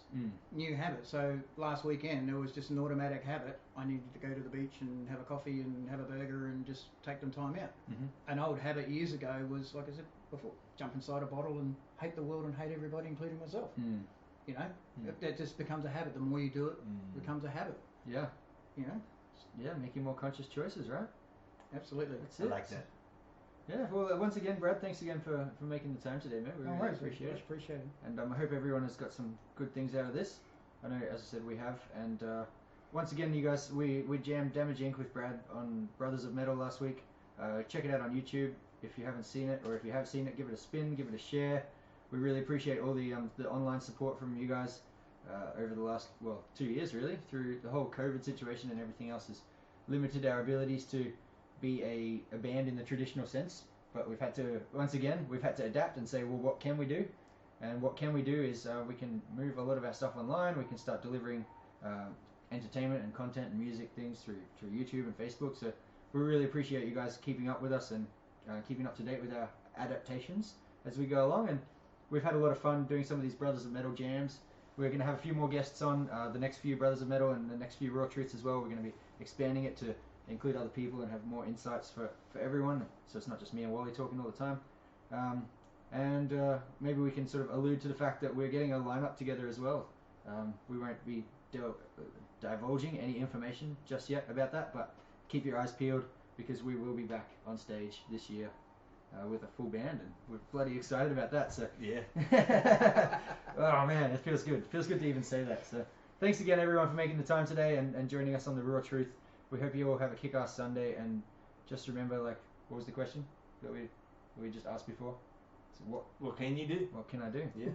new habits. So last weekend there was just an automatic habit. I needed to go to the beach and have a coffee and have a burger and just take some time out. An old habit years ago was, like I said before, jump inside a bottle and hate the world and hate everybody, including myself. You know, that just becomes a habit. The more you do it, it becomes a habit.
Yeah.
You know?
Yeah, making more conscious choices, right?
Absolutely.
That's
I
it.
like that.
Yeah, well, once again, Brad, thanks again for making the time today, man. We really appreciate it.
Appreciate it.
And I hope everyone has got some good things out of this. I know, as I said, we have. And once again, you guys, we jammed Damage Inc. with Brad on Brothers of Metal last week. Check it out on YouTube if you haven't seen it, or if you have seen it, give it a spin, give it a share. We really appreciate all the online support from you guys over the last, 2 years, really, through the whole COVID situation, and everything else has limited our abilities to be a band in the traditional sense. But we've had to adapt and say, well, what can we do? And what can we do is we can move a lot of our stuff online. We can start delivering entertainment and content and music things through YouTube and Facebook. So we really appreciate you guys keeping up with us and keeping up to date with our adaptations as we go along. And we've had a lot of fun doing some of these Brothers of Metal jams. We're going to have a few more guests on the next few Brothers of Metal and the next few Raw Truths as well. We're going to be expanding it to include other people and have more insights for everyone, so it's not just me and Wally talking all the time. And maybe we can sort of allude to the fact that we're getting a lineup together as well. We won't be divulging any information just yet about that, but keep your eyes peeled, because we will be back on stage this year with a full band, and we're bloody excited about that. So
Yeah.
Oh man, it feels good. It feels good to even say that. So thanks again, everyone, for making the time today and joining us on the Raw Truth. We hope you all have a kick-ass Sunday, and just remember, like, what was the question that we just asked before? So
what can you do?
what can I do?
Yeah.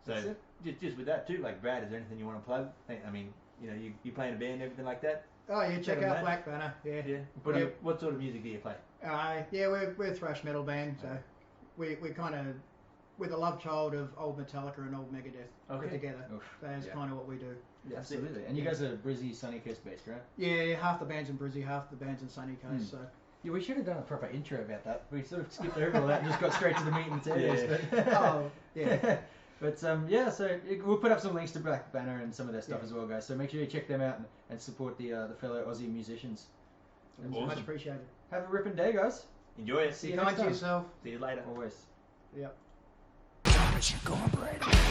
That's
So
it.
just with that too, like, Brad, is there anything you want to plug? I mean, you know, you play in a band, everything like that.
Oh yeah, check
Check 'em
out
out.
Black Banner. Yeah.
Yeah. What sort of music do you play?
Yeah, we're a thrash metal band, so we kind of, we're the love child of old Metallica and old Megadeth put together.
Oof.
That's
Yeah.
kind of what we do.
Absolutely. And you guys are Brizzy, Sunny Coast based, right?
Yeah, half the band's in Brizzy, half the band's in Sunny Coast. So
Yeah, we should have done a proper intro about that. We sort of skipped over all that and just got straight to the meat and potatoes.
Yeah.
But
oh yeah,
But yeah, so we'll put up some links to Black Banner and some of their stuff as well, guys. So make sure you check them out and support the fellow Aussie musicians.
Awesome.
much appreciated.
Have a ripping day, guys.
Enjoy it.
See
Be
you
kind
next
to
time.
yourself.
See you later.
Always.
Yep.
Damage Incorporated.